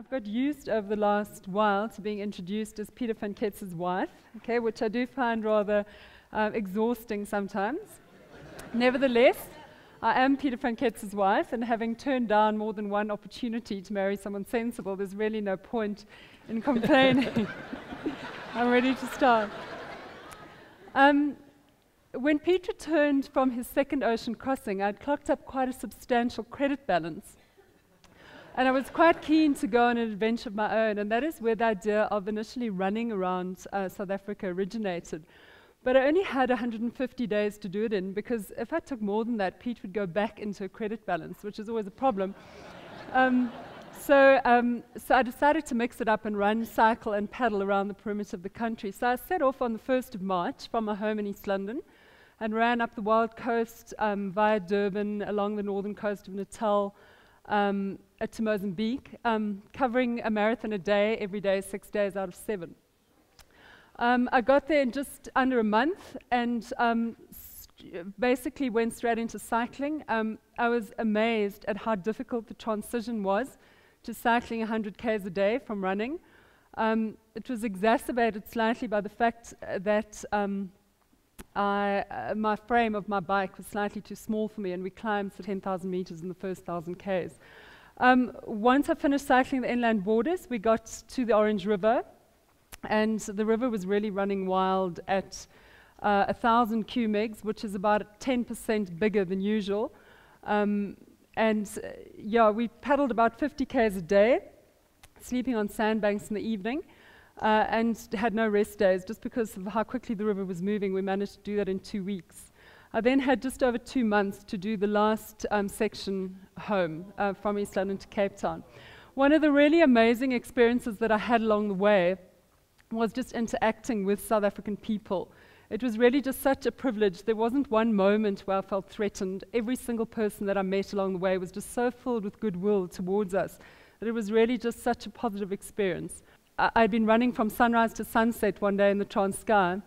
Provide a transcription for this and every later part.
I've got used over the last while to being introduced as Peter van Kets' wife, okay, which I do find rather exhausting sometimes. Nevertheless, I am Peter van Kets' wife, and having turned down more than one opportunity to marry someone sensible, there's really no point in complaining. I'm ready to start. When Pete returned from his second ocean crossing, I'd clocked up quite a substantial credit balance. And I was quite keen to go on an adventure of my own, and that is where the idea of initially running around South Africa originated. But I only had 150 days to do it in, because if I took more than that, Pete would go back into a credit balance, which is always a problem. So I decided to mix it up and run, cycle, and paddle around the perimeter of the country. So I set off on the 1st of March from my home in East London and ran up the Wild Coast via Durban, along the northern coast of Natal, to Mocambique, covering a marathon a day, every day, 6 days out of 7. I got there in just under a month and basically went straight into cycling. I was amazed at how difficult the transition was to cycling 100 k's a day from running. It was exacerbated slightly by the fact that my frame of my bike was slightly too small for me, and we climbed 10,000 meters in the first 1,000 k's. Once I finished cycling the inland borders, we got to the Orange River, and the river was really running wild at 1,000 qmegs, which is about 10% bigger than usual. Yeah, we paddled about 50 k's a day, sleeping on sandbanks in the evening, and had no rest days. Just because of how quickly the river was moving, we managed to do that in 2 weeks. I then had just over 2 months to do the last section home from East London to Cape Town. One of the really amazing experiences that I had along the way was just interacting with South African people. It was really just such a privilege. There wasn't one moment where I felt threatened. Every single person that I met along the way was just so filled with goodwill towards us that it was really just such a positive experience. I'd been running from sunrise to sunset one day in the Transkei,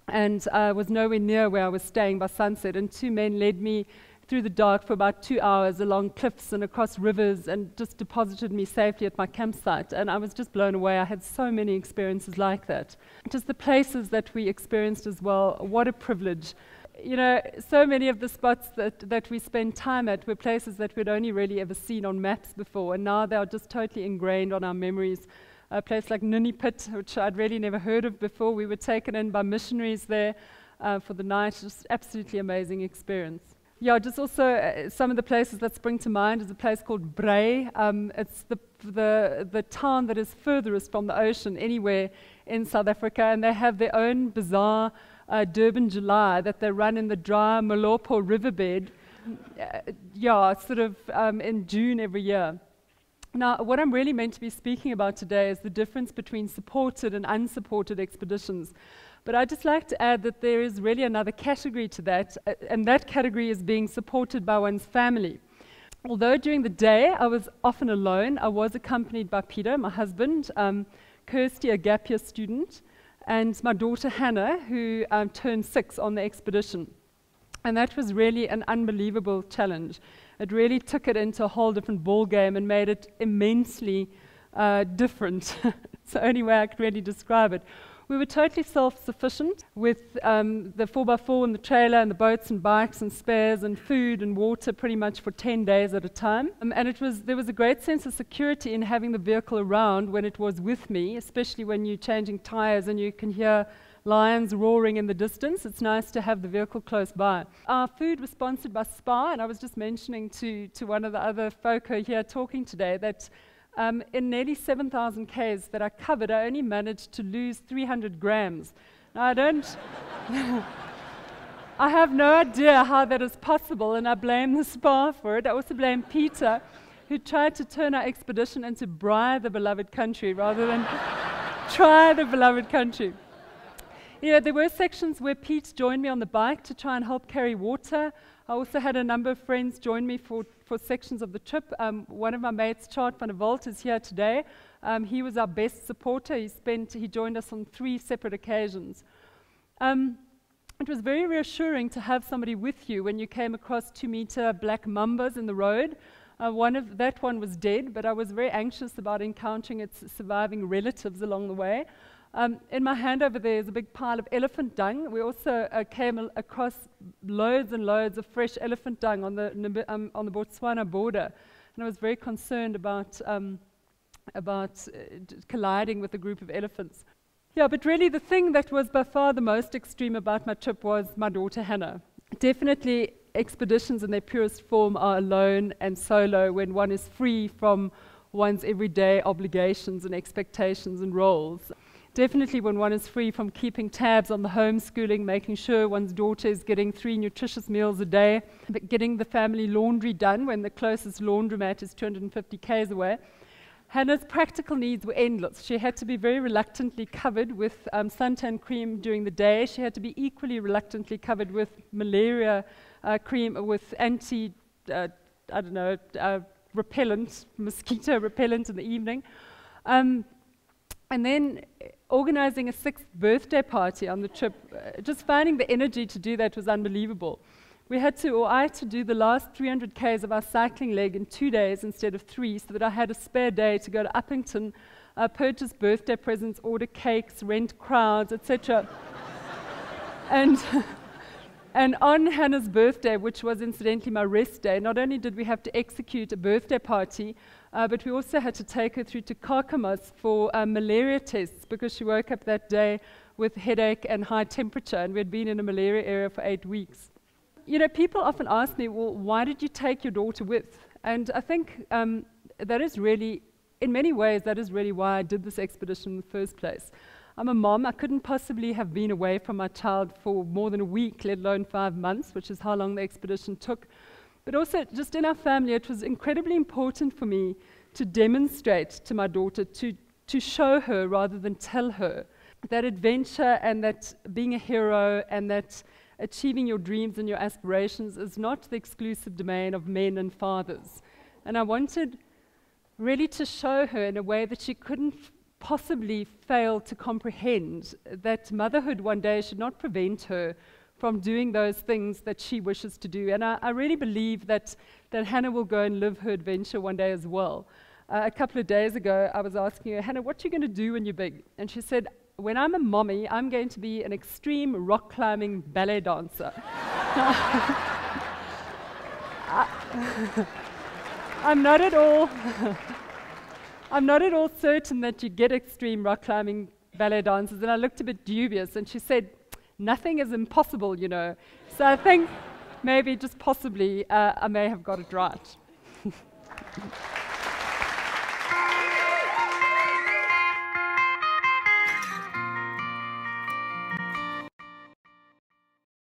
and I was nowhere near where I was staying by sunset, and 2 men led me through the dark for about 2 hours along cliffs and across rivers and just deposited me safely at my campsite, and I was just blown away. I had so many experiences like that. Just the places that we experienced as well, what a privilege. You know, so many of the spots that we spent time at were places that we'd only really ever seen on maps before, and now they are just totally ingrained on our memories. A place like Nuniput, which I'd really never heard of before. We were taken in by missionaries there for the night. Just absolutely amazing experience. Yeah, just also some of the places that spring to mind is a place called Bray. It's the town that is furthest from the ocean anywhere in South Africa, and they have their own bizarre Durban July that they run in the dry Molopo riverbed. Sort of in June every year. Now, what I'm really meant to be speaking about today is the difference between supported and unsupported expeditions. But I'd just like to add that there is really another category to that, and that category is being supported by one's family. Although during the day I was often alone, I was accompanied by Peter, my husband, Kirsty, a gap year student, and my daughter Hannah, who turned 6 on the expedition. And that was really an unbelievable challenge. It really took it into a whole different ball game and made it immensely different. It's the only way I could really describe it. We were totally self-sufficient with the 4x4 and the trailer and the boats and bikes and spares and food and water pretty much for 10 days at a time. And there was a great sense of security in having the vehicle around when it was with me, especially when you're changing tires and you can hear lions roaring in the distance. It's nice to have the vehicle close by. Our food was sponsored by Spa, and I was just mentioning to one of the other folk here talking today that in nearly 7,000 k's that I covered, I only managed to lose 300 grams. Now, I have no idea how that is possible, and I blame the Spa for it. I also blame Peter, who tried to turn our expedition into Bry the Beloved Country rather than Try the Beloved Country. You know, there were sections where Pete joined me on the bike to try and help carry water. I also had a number of friends join me for sections of the trip. One of my mates, Chart van der Walt, is here today. He was our best supporter. He joined us on 3 separate occasions. It was very reassuring to have somebody with you when you came across 2-meter black mambas in the road. That one was dead, but I was very anxious about encountering its surviving relatives along the way. In my hand over there is a big pile of elephant dung. We also came across loads and loads of fresh elephant dung on the Botswana border, and I was very concerned about colliding with a group of elephants. Yeah, but really the thing that was by far the most extreme about my trip was my daughter Hannah. Definitely expeditions in their purest form are alone and solo when one is free from one's everyday obligations and expectations and roles. Definitely when one is free from keeping tabs on the homeschooling, making sure one's daughter is getting 3 nutritious meals a day, but getting the family laundry done when the closest laundromat is 250 k's away. Hannah's practical needs were endless. She had to be very reluctantly covered with suntan cream during the day. She had to be equally reluctantly covered with malaria cream, with repellent, mosquito repellent in the evening. And then organizing a 6th birthday party on the trip, just finding the energy to do that was unbelievable. I had to do the last 300 k's of our cycling leg in 2 days instead of 3, so that I had a spare day to go to Uppington, purchase birthday presents, order cakes, rent crowds, etc. And on Hannah's birthday, which was incidentally my rest day, not only did we have to execute a birthday party, but we also had to take her through to Carcamas for malaria tests, because she woke up that day with headache and high temperature, and we had been in a malaria area for 8 weeks. You know, people often ask me, well, why did you take your daughter with? And I think that is really, in many ways, that is really why I did this expedition in the first place. I'm a mom. I couldn't possibly have been away from my child for more than a week, let alone 5 months, which is how long the expedition took. But also, just in our family, it was incredibly important for me to demonstrate to my daughter, to show her rather than tell her, that adventure and that being a hero and that achieving your dreams and your aspirations is not the exclusive domain of men and fathers. And I wanted really to show her in a way that she couldn't possibly fail to comprehend, that motherhood one day should not prevent her from doing those things that she wishes to do. And I really believe that Hannah will go and live her adventure one day as well. A couple of days ago, I was asking her, Hannah, what are you going to do when you're big? And she said, when I'm a mommy, I'm going to be an extreme rock climbing ballet dancer. I'm not at all certain that you get extreme rock climbing ballet dancers. And I looked a bit dubious, and she said, nothing is impossible, you know. So I think maybe just possibly I may have got it right.